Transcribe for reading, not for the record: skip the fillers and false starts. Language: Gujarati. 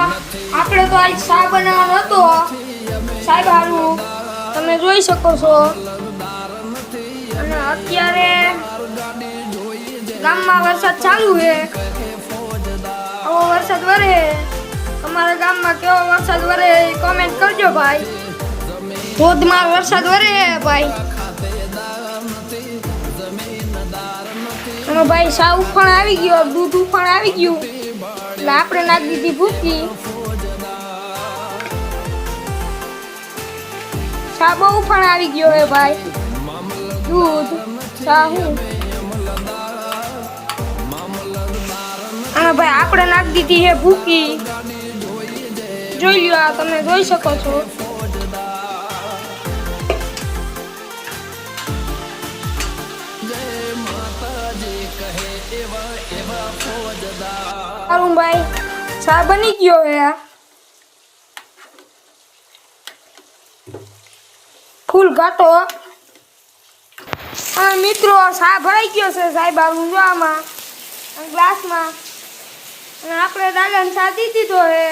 આપણે તો આજ ચા બનાવવાનો હતો સાહેબ હારું તમે જોઈ શકો છો અને અત્યારે ગામમાં વરસાદ ચાલુ છે આવો વરસાદ વરે અમારા ગામમાં કેવો વરસાદ વરે કોમેન્ટ કરજો ભાઈ ધોધમાર વરસાદ વરે ભાઈ અને ભાઈ ચા ઉફાણ આવી ગયો દૂધ ઉફાણ આવી ગયું એટલે આપણે નાખી દીધી ભૂકી ચા બહુ ઉફાણ આવી ગયો હે ભાઈ દૂધ ચા હું અને ભાઈ આપણે નાખી દીધી હે ભૂકી જોઈ લ્યો આ તમે જોઈ શકો છો સારું ભાઈ ચા બની ગયો હે ફૂલ ઘાટો અને મિત્રો ચા ભરાઈ ગયો છે સાહેબ આમાં ગ્લાસમાં અને આપણે દાદાને ચા દીધી તો હે